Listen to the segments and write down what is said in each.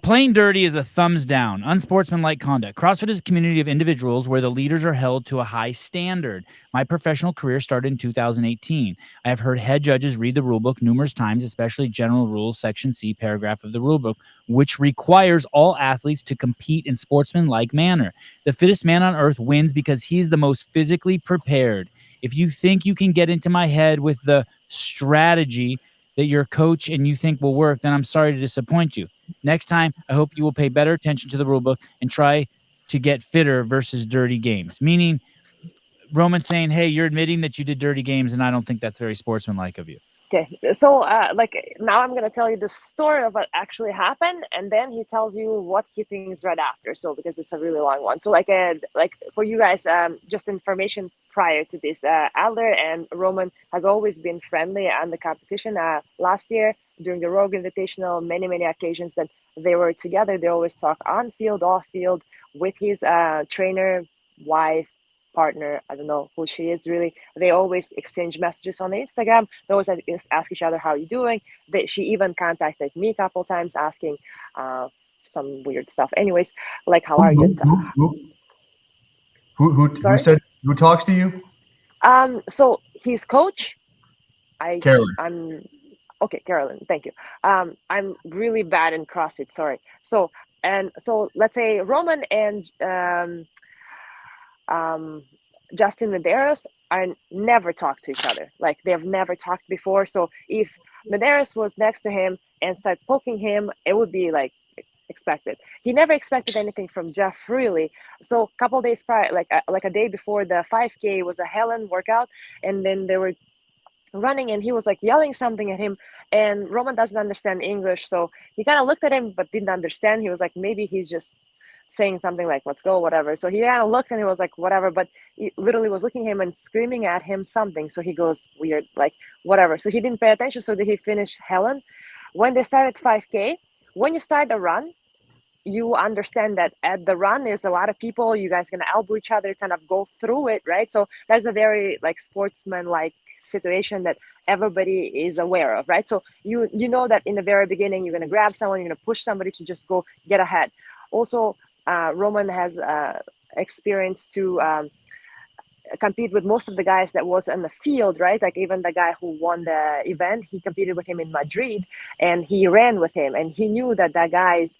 Playing dirty is a thumbs down, unsportsmanlike conduct. CrossFit is a community of individuals where the leaders are held to a high standard. My professional career started in 2018. I have heard head judges read the rulebook numerous times, especially General Rules, Section C, paragraph of the rulebook, which requires all athletes to compete in sportsmanlike manner. The fittest man on earth wins because he's the most physically prepared. If you think you can get into my head with the strategy that your coach and you think will work, then I'm sorry to disappoint you. Next time, I hope you will pay better attention to the rulebook and try to get fitter versus dirty games. Meaning, Roman saying, hey, you're admitting that you did dirty games, and I don't think that's very sportsmanlike of you. Okay, so now I'm gonna tell you the story of what actually happened, and then he tells you what he thinks right after. So because it's a really long one, so like for you guys, just information prior to this, Adler and Roman has always been friendly on the competition. Last year during the Rogue Invitational, many occasions that they were together, they always talk on field, off field, with his trainer, wife, partner. I don't know who she is really. They always exchange messages on Instagram. They always ask each other how you doing. She even contacted me a couple times asking some weird stuff. Anyways, like how are you and stuff. Who Sorry. said who talks to you? So his coach. Carolyn. I'm okay, Carolyn. Thank you. I'm really bad in CrossFit. Sorry. So let's say Roman and Justin Medeiros are never talked to each other. Like they've never talked before. So if Medeiros was next to him and started poking him, it would be like expected. He never expected anything from Jeff really. So a couple days prior, like a day before the 5K was a Helen workout, and then they were running and he was like yelling something at him, and Roman doesn't understand English, so he kind of looked at him but didn't understand. He was like, maybe he's just saying something like let's go, whatever. So he kind of looked and he was like whatever, but he literally was looking at him and screaming at him something. So he goes weird, like whatever. So he didn't pay attention. So did he finish Helen? When they started 5K, when you start a run, you understand that at the run there's a lot of people, you guys gonna elbow each other, kind of go through it, right? So that's a very like sportsman like situation that everybody is aware of, right? So you know that in the very beginning you're gonna grab someone, you're gonna push somebody to just go get ahead. Also, Roman has experience to compete with most of the guys that was in the field, right? Like even the guy who won the event, he competed with him in Madrid and he ran with him, and he knew that that guy's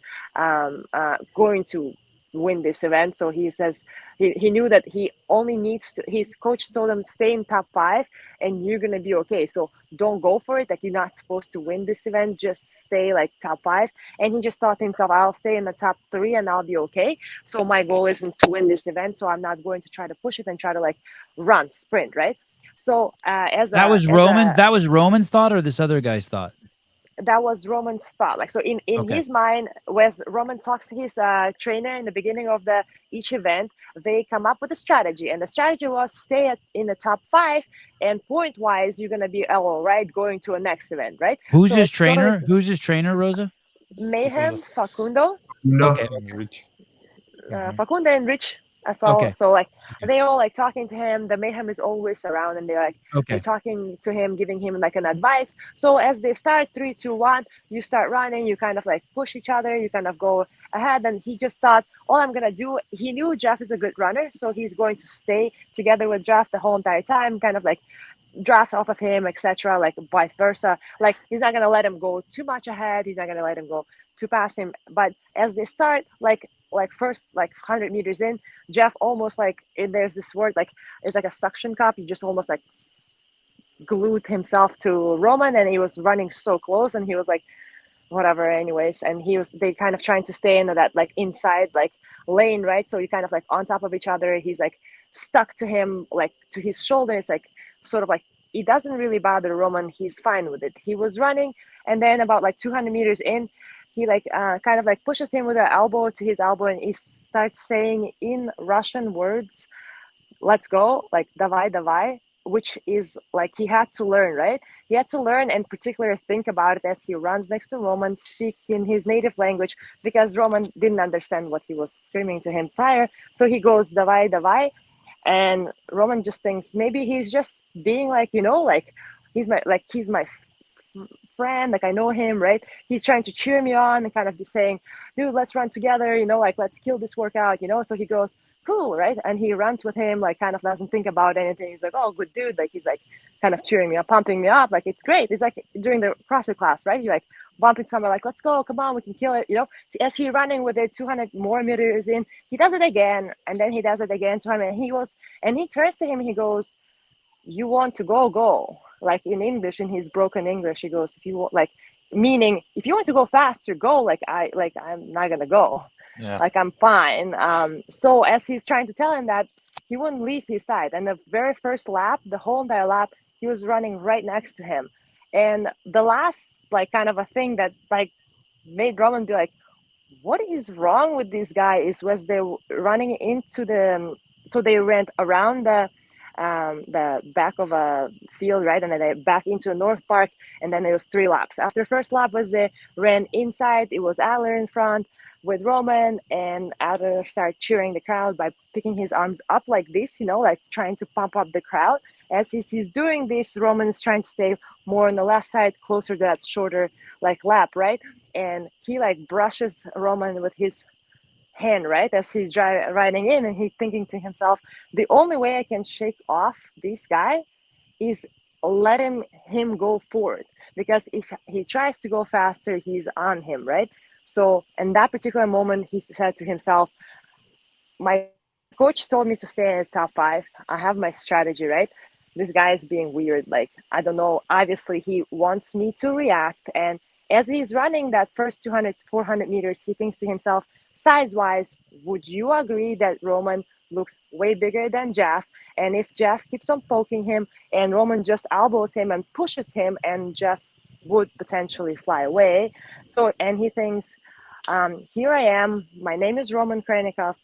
going to win this event. So he says he knew that he only needs to, his coach told him stay in top 5 and you're gonna be okay. So don't go for it, like you're not supposed to win this event, just stay like top 5. And he just thought to himself, I'll stay in the top 3 and I'll be okay. So my goal isn't to win this event, so I'm not going to try to push it and try to like run sprint, right? So that was Roman's thought, or this other guy's thought? That was Roman's thought. Like, so in Okay. his mind, was Roman talks to his trainer in the beginning of each event, they come up with a strategy, and the strategy was stay in the top 5, and point wise you're gonna be all right going to a next event, right? Who's So his it's totally trainer? Who's his trainer, Rosa? Mayhem, Facundo, No. Okay. Rich. Facundo and Rich as well. Okay. So like they all like talking to him. The Mayhem is always around, and they're Okay. talking to him, giving him like an advice. So as they start 3, 2, 1, you start running. You kind of like push each other. You kind of go ahead. And he just thought, all I'm gonna do. He knew Jeff is a good runner, so he's going to stay together with Jeff the whole entire time. Kind of like draft off of him, etc. Like vice versa. Like he's not gonna let him go too much ahead. He's not gonna let him go too past him. But as they start, like first like 100 meters in, Jeff almost like there's this word like it's like a suction cup. He just almost like glued himself to Roman, and he was running so close, and he was like whatever anyways, and they kind of trying to stay in that like inside like lane, right? So you kind of like on top of each other. He's like stuck to him, like to his shoulder. It's like sort of like it doesn't really bother Roman. He's fine with it. He was running, and then about like 200 meters in, he like kind of like pushes him with an elbow to his elbow, and he starts saying in Russian words, let's go, like davai davai, which is like he had to learn, right? He had to learn and particularly think about it as he runs next to Roman, speak in his native language, because Roman didn't understand what he was screaming to him prior. So he goes davai davai, and Roman just thinks maybe he's just being like, like he's my friend, like I know him, right? He's trying to cheer me on and kind of just saying, dude, let's run together, like let's kill this workout, so he goes, cool, right? And he runs with him, like kind of doesn't think about anything. He's like, oh, good dude. Like he's like kind of cheering me up, pumping me up, like it's great. It's like during the CrossFit class, right? You like bumping someone, like let's go, come on, we can kill it, as he running with it 200 more meters in, he does it again, and then he does it again 200, and he turns to him and he goes, you want to go, like in English, in his broken English, he goes, if you want, like meaning if you want to go faster, go, like I'm not gonna go. Yeah. Like I'm fine. So as he's trying to tell him that, he wouldn't leave his side, and the very first lap, the whole entire lap, he was running right next to him. And the last, like, kind of a thing that like made Roman be like, what is wrong with this guy, was they running into the, so they ran around the back of a field, right? And then they back into North Park, and then it was 3 laps. After the first lap was they ran inside, it was Adler in front with Roman, and Adler started cheering the crowd by picking his arms up like this, like trying to pump up the crowd. As he's doing this, Roman is trying to stay more on the left side, closer to that shorter like lap, right? And he like brushes Roman with his hand, right, as he's riding in, and he's thinking to himself, the only way I can shake off this guy is let him go forward, because if he tries to go faster, he's on him, right? So in that particular moment, he said to himself, my coach told me to stay in the top 5. I have my strategy, right? This guy is being weird. Like, I don't know. Obviously, he wants me to react. And as he's running that first 200, 400 meters, he thinks to himself, size-wise, would you agree that Roman looks way bigger than Jeff? And if Jeff keeps on poking him and Roman just elbows him and pushes him, and Jeff would potentially fly away. So, and he thinks, here I am. My name is Roman Krenikov.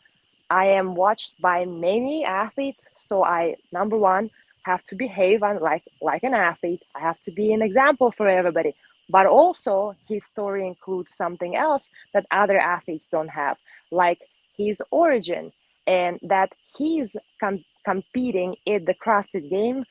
I am watched by many athletes. So I, number one, have to behave like an athlete. I have to be an example for everybody. But also, his story includes something else that other athletes don't have, like his origin, and that he's competing in the CrossFit game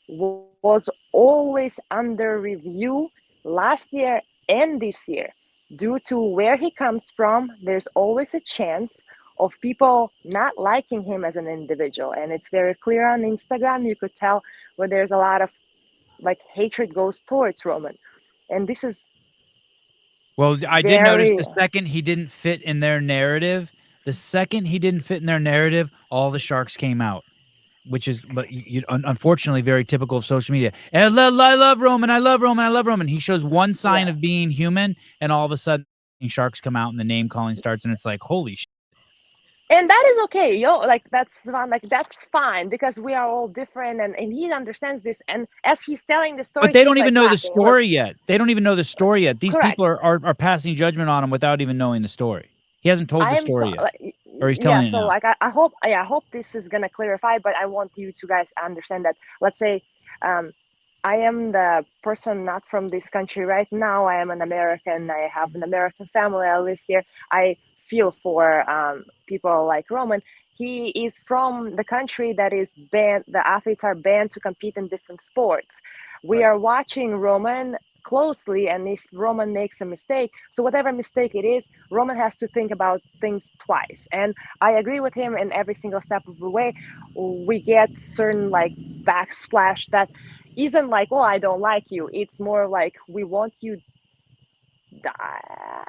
was always under review last year and this year. Due to where he comes from, there's always a chance of people not liking him as an individual. And it's very clear on Instagram. You could tell where there's a lot of like hatred goes towards Roman. And this is I did notice the second he didn't fit in their narrative, all the sharks came out, which is, but unfortunately, very typical of social media. And I love Roman. I love Roman. I love Roman. He shows one sign of being human, and all of a sudden, sharks come out, and the name calling starts, and it's like, holy shit. And that is okay, like that's fine, because we are all different, and he understands this. And as he's telling the story, but they don't even know the story yet. They don't even know the story yet. These people are passing judgment on him without even knowing the story. He hasn't told the story yet, or he's telling it now. So like I hope this is gonna clarify. But I want you to guys understand that. Let's say, I am the person not from this country right now. I am an American. I have an American family. I live here. I feel for people like Roman. He is from the country that is banned. The athletes are banned to compete in different sports. We are watching Roman closely, and if Roman makes a mistake, so whatever mistake it is, Roman has to think about things twice. And I agree with him in every single step of the way. We get certain like backsplash that isn't like, oh, I don't like you. It's more like, we want you die.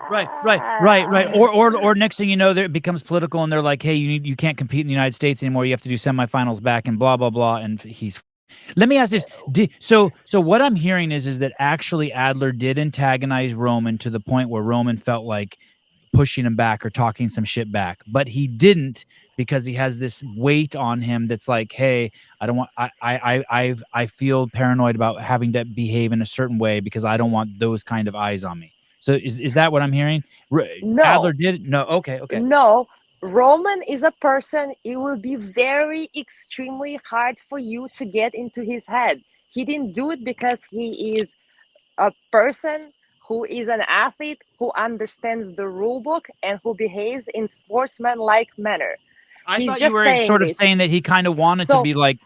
Right. Or next thing you know, it becomes political, and they're like, hey, you can't compete in the United States anymore. You have to do semifinals back, and blah blah blah. And he's. Let me ask this. So what I'm hearing is that actually Adler did antagonize Roman to the point where Roman felt like pushing him back or talking some shit back, but he didn't, because he has this weight on him that's like, hey, I don't want, I feel paranoid about having to behave in a certain way because I don't want those kind of eyes on me. So is that what I'm hearing? No. Adler did? No. Okay. No. Roman is a person, it will be very extremely hard for you to get into his head. He didn't do it because he is a person who is an athlete, who understands the rule book, and who behaves in sportsman-like manner. I thought you were sort of saying that he kind of wanted to be like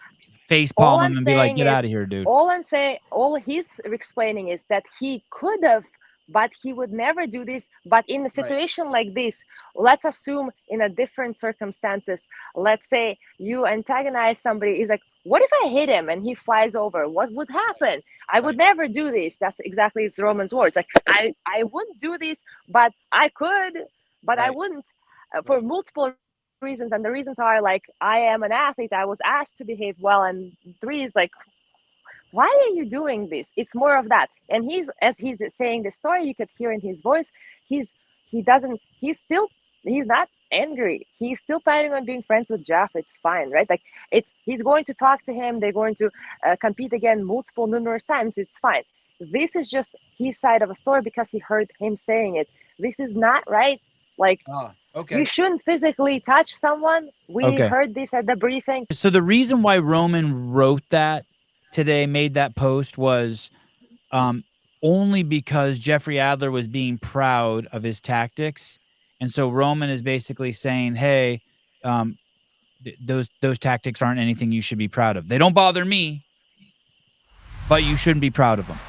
face palm him and be like, get out of here, dude. All I'm saying, all he's explaining is that he could have, but he would never do this. But in a situation like this, let's assume in a different circumstances, let's say you antagonize somebody, is like, what if I hit him and he flies over? What would happen? I would never do this. That's exactly Roman's words. Like, I wouldn't do this, but I could, but I wouldn't, for multiple reasons. And the reasons are like, I am an athlete. I was asked to behave well. And 3 is like, why are you doing this? It's more of that. And as he's saying the story, you could hear in his voice, he's not angry. He's still planning on being friends with Jeff. It's fine, right? Like, he's going to talk to him. They're going to compete again numerous times. It's fine. This is just his side of a story because he heard him saying it. This is not right. Like, you shouldn't physically touch someone. We heard this at the briefing. So the reason why Roman wrote that today, made that post, was only because Jeffrey Adler was being proud of his tactics. And so Roman is basically saying, hey, those tactics aren't anything you should be proud of. They don't bother me, but you shouldn't be proud of them.